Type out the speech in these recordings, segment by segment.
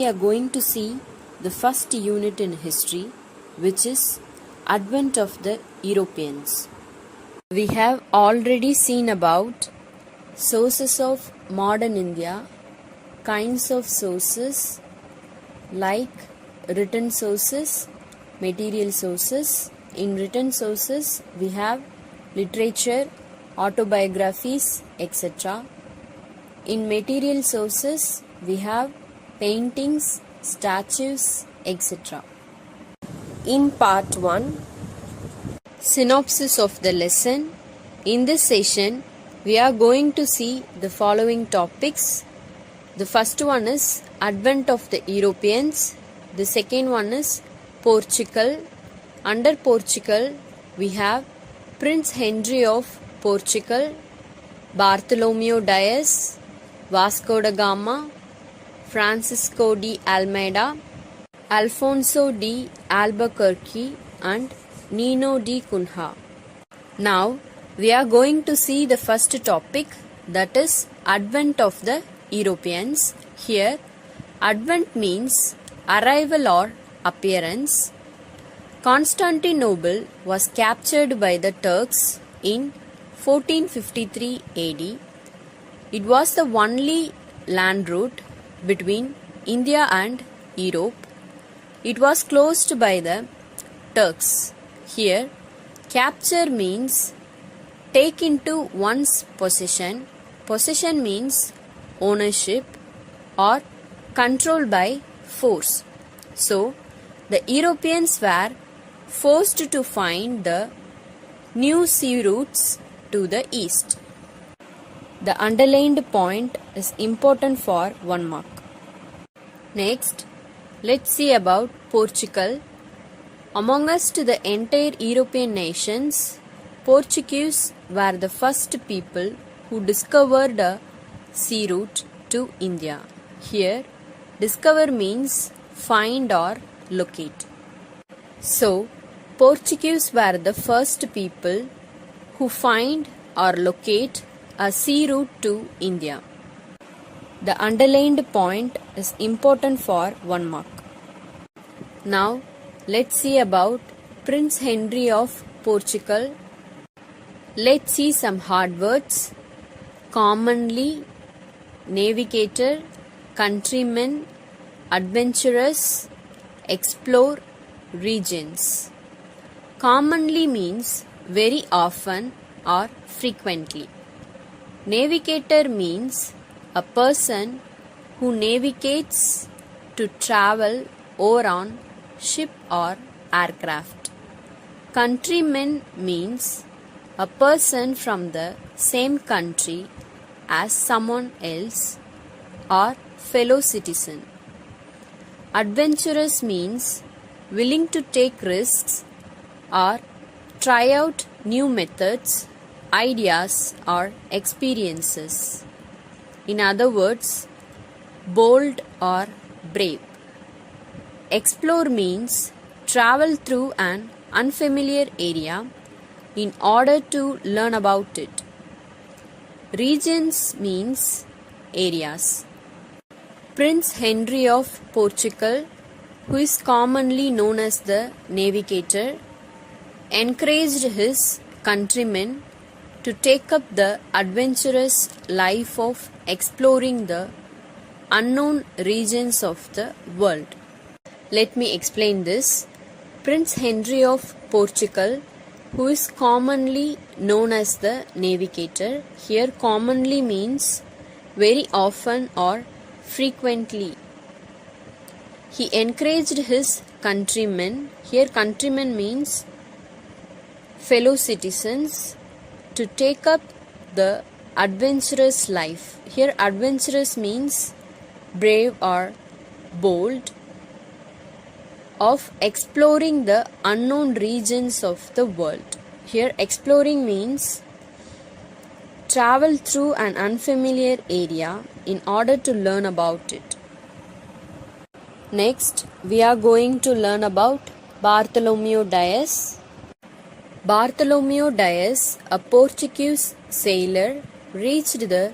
We are going to see the first unit in history, which is Advent of the Europeans. We have already seen about sources of modern India, kinds of sources like written sources, material sources. In written sources, we have literature, autobiographies, etc. In material sources, we have paintings, statues, etc. In part 1, synopsis of the lesson. In this session, we are going to see the following topics. The first one is Advent of the Europeans. The second one is Portugal. Under Portugal, we have Prince Henry of Portugal, Bartholomew Dias, Vasco da Gama, Francisco de Almeida, Alfonso de Albuquerque, and Nino de Cunha. Now, we are going to see the first topic, that is Advent of the Europeans. Here, Advent means arrival or appearance. Constantinople was captured by the Turks in 1453 AD. It was the only land route between India and Europe. It was closed by the Turks. Here, capture means take into one's possession. Possession means ownership or control by force. So, the Europeans were forced to find the new sea routes to the east. The underlined point is important for 1 mark. Next, let's see about Portugal. Amongst the entire European nations, Portuguese were the first people who discovered a sea route to India. Here, discover means find or locate. So, Portuguese were the first people who find or locate a sea route to India. The underlined point is important for 1 mark. Now, let's see about Prince Henry of Portugal. Let's see some hard words. Commonly, navigator, countryman, adventurous, explore, regions. Commonly means very often or frequently. Navigator means a person who navigates to travel over on ship or aircraft. Countryman means a person from the same country as someone else or fellow citizen. Adventurous means willing to take risks or try out new methods, ideas or experiences. In other words, bold or brave. Explore means travel through an unfamiliar area in order to learn about it. Regions means areas. Prince Henry of Portugal, who is commonly known as the navigator, encouraged his countrymen to take up the adventurous life of exploring the unknown regions of the world. Let me explain this. Prince Henry of Portugal, who is commonly known as the navigator. Here, commonly means very often or frequently. He encouraged his countrymen. Here, countrymen means fellow citizens to take up the adventurous life. Here, adventurous means brave or bold, of exploring the unknown regions of the world. Here, exploring means travel through an unfamiliar area in order to learn about it. Next, we are going to learn about Bartholomew Dias. Bartholomew Dias, a Portuguese sailor, reached the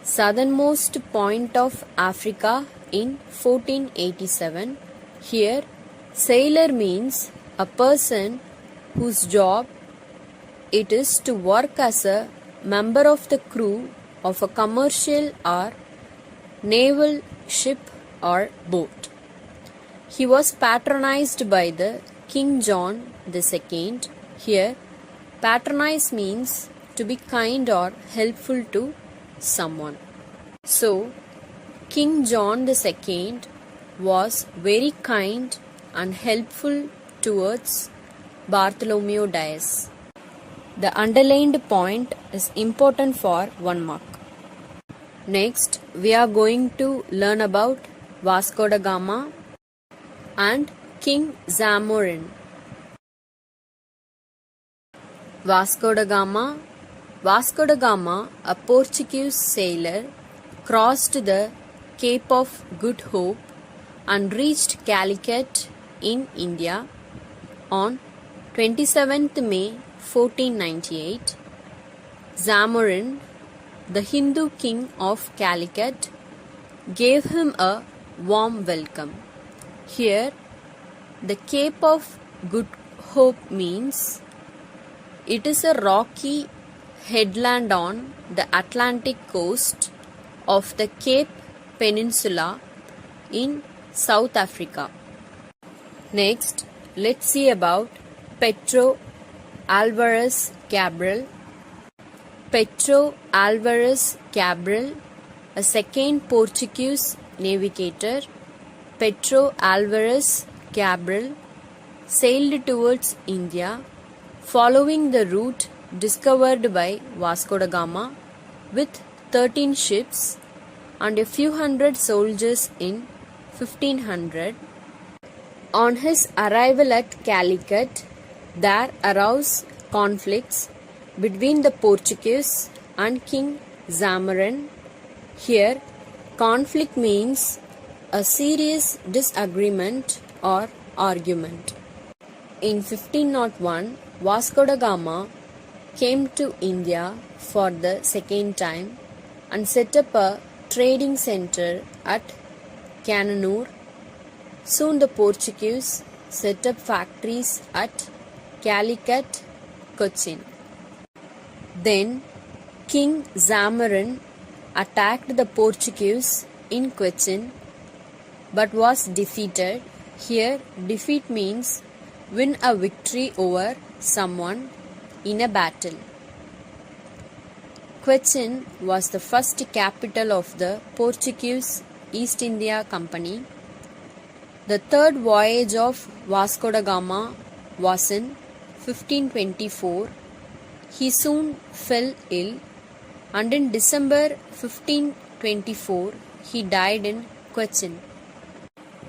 southernmost point of Africa in 1487. Here, sailor means a person whose job it is to work as a member of the crew of a commercial or naval ship or boat. He was patronized by the King John II. Here, patronize means to be kind or helpful to someone. So, King John II was very kind and helpful towards Bartholomew Dias. The underlined point is important for 1 mark. Next, we are going to learn about Vasco da Gama and King Zamorin. Vasco da Gama, a Portuguese sailor, crossed the Cape of Good Hope and reached Calicut in India on 27th May 1498. Zamorin, the Hindu king of Calicut, gave him a warm welcome. Here, the Cape of Good Hope means it is a rocky headland on the Atlantic coast of the Cape Peninsula in South Africa. Next, let's see about Pedro Alvarez Cabral. Pedro Alvarez Cabral, a second Portuguese navigator, Pedro Alvarez Cabral sailed towards India following the route discovered by Vasco da Gama with 13 ships and a few hundred soldiers in 1500. On his arrival at Calicut, there arose conflicts between the Portuguese and King Zamorin. Here, conflict means a serious disagreement or argument. In 1501, Vasco da Gama came to India for the second time and set up a trading center at Cananur. Soon the Portuguese set up factories at Calicut, Cochin. Then King Zamorin attacked the Portuguese in Cochin but was defeated. Here, defeat means win a victory over someone in a battle. Cochin was the first capital of the Portuguese East India Company. The third voyage of Vasco da Gama was in 1524. He soon fell ill, and in December 1524 he died in Cochin.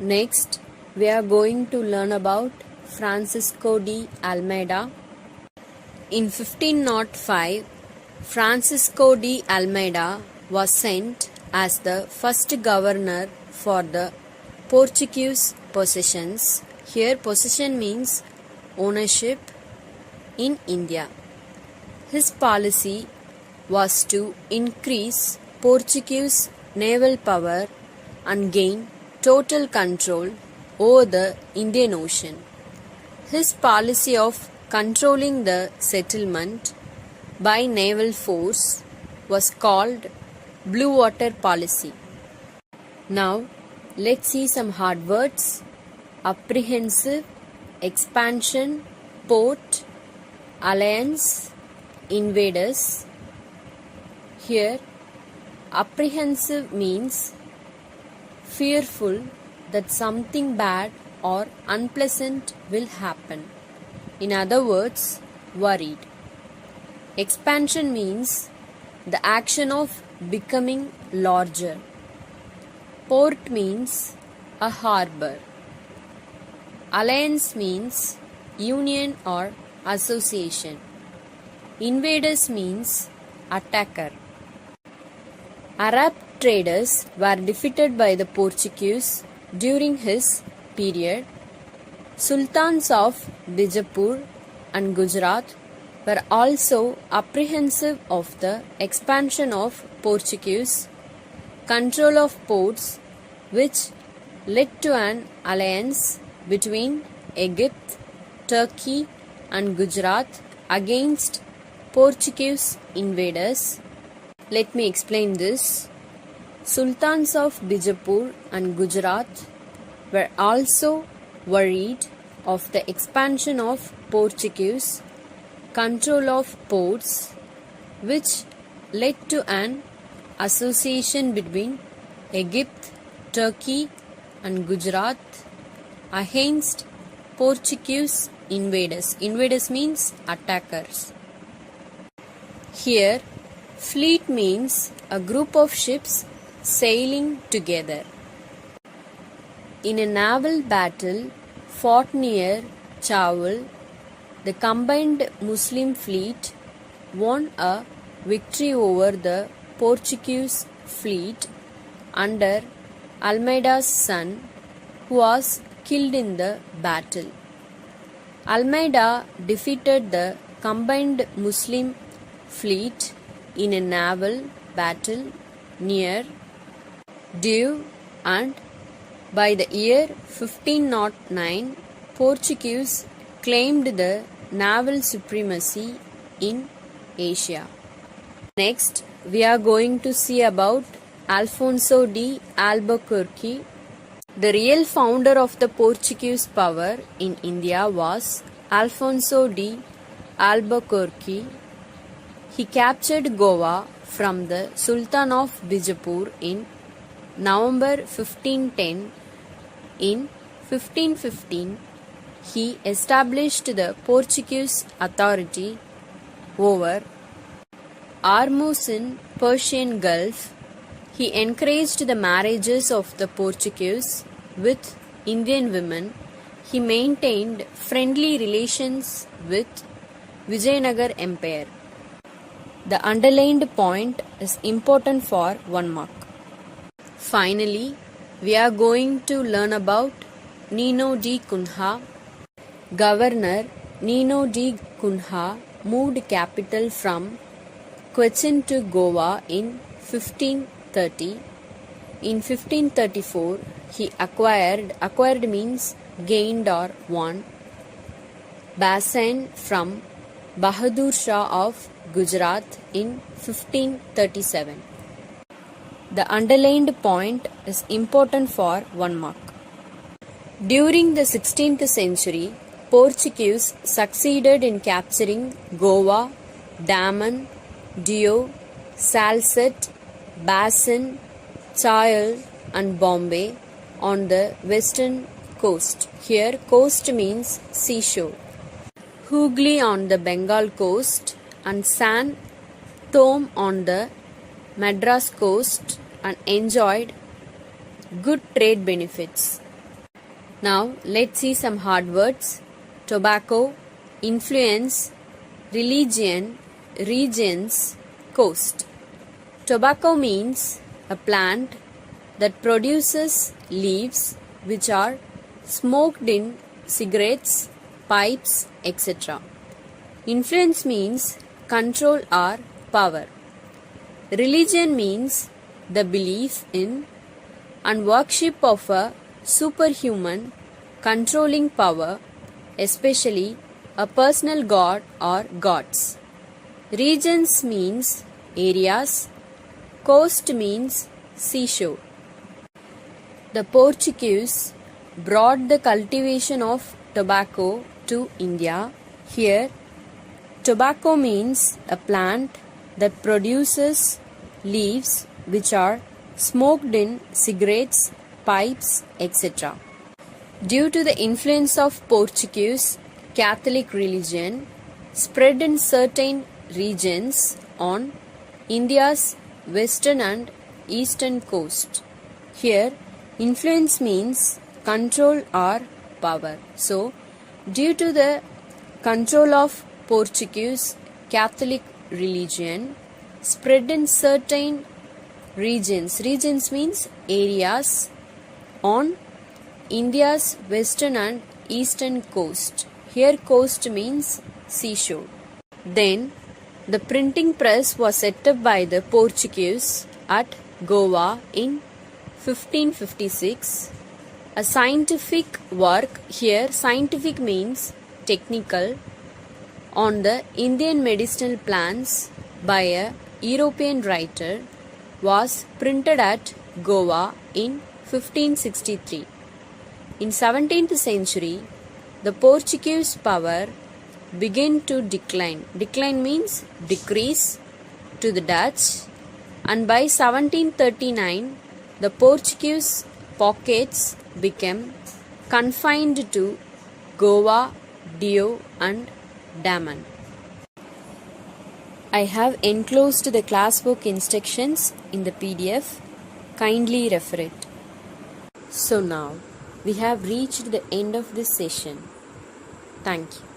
Next, we are going to learn about Francisco de Almeida. In 1505, Francisco de Almeida was sent as the first governor for the Portuguese possessions. Here, possession means ownership in India. His policy was to increase Portuguese naval power and gain total control over the Indian Ocean. His policy of controlling the settlement by naval force was called Blue Water Policy. Now, let's see some hard words. Apprehensive, expansion, port, alliance, invaders. Here, apprehensive means fearful that something bad or unpleasant will happen. In other words, worried. Expansion means the action of becoming larger. Port means a harbor. Alliance means union or association. Invaders means attacker. Arab traders were defeated by the Portuguese during his period. Sultans of Bijapur and Gujarat were also apprehensive of the expansion of Portuguese, control of ports, which led to an alliance between Egypt, Turkey, and Gujarat against Portuguese invaders. Let me explain this. Sultans of Bijapur and Gujarat were also worried of the expansion of Portuguese control of ports, which led to an association between Egypt, Turkey, and Gujarat against Portuguese invaders. Invaders means attackers. Here, fleet means a group of ships sailing together. In a naval battle fought near Chawal, the combined Muslim fleet won a victory over the Portuguese fleet under Almeida's son, who was killed in the battle. Almeida defeated the combined Muslim fleet in a naval battle near Deu, and by the year 1509, Portuguese claimed the naval supremacy in Asia. Next, we are going to see about Alfonso de Albuquerque. The real founder of the Portuguese power in India was Alfonso de Albuquerque. He captured Goa from the Sultan of Bijapur in November 1510. In 1515, he established the Portuguese authority over Ormuz in Persian Gulf. He encouraged the marriages of the Portuguese with Indian women. He maintained friendly relations with Vijayanagar Empire. The underlined point is important for 1 mark. Finally, we are going to learn about Nino de Cunha. Governor Nino de Cunha moved capital from Cochin to Goa in 1530. In 1534, he acquired means gained or won, Bassein from Bahadur Shah of Gujarat in 1537. The underlined point is important for 1 mark. During the 16th century, Portuguese succeeded in capturing Goa, Daman, Diu, Salsette, Bassein, Chayal, and Bombay on the western coast. Here, coast means seashore. Hooghly on the Bengal coast and San Thome on the Madras coast, and enjoyed good trade benefits. Now, let's see some hard words. Tobacco, influence, religion, regions, coast. Tobacco means a plant that produces leaves which are smoked in cigarettes, pipes, etc. Influence means control or power. Religion means the belief in and worship of a superhuman controlling power, especially a personal god or gods. Regions means areas. Coast means seashore. The Portuguese brought the cultivation of tobacco to India. Here, tobacco means a plant that produces leaves which are smoked in cigarettes, pipes, etc. Due to the influence of Portuguese, Catholic religion spread in certain regions on India's western and eastern coast. Here, influence means control or power. So, due to the control of Portuguese, Catholic religion spread in certain regions. Regions means areas on India's western and eastern coast. Here coast means seashore. Then the printing press was set up by the Portuguese at Goa in 1556. A scientific work, here scientific means technical, on the Indian medicinal plants by a European writer was printed at Goa in 1563. In 17th century, the Portuguese power began to decline. Decline means decrease to the Dutch, and by 1739 the Portuguese pockets became confined to Goa, Dio and Daman. I have enclosed the classwork instructions in the PDF. Kindly refer it. So now we have reached the end of this session. Thank you.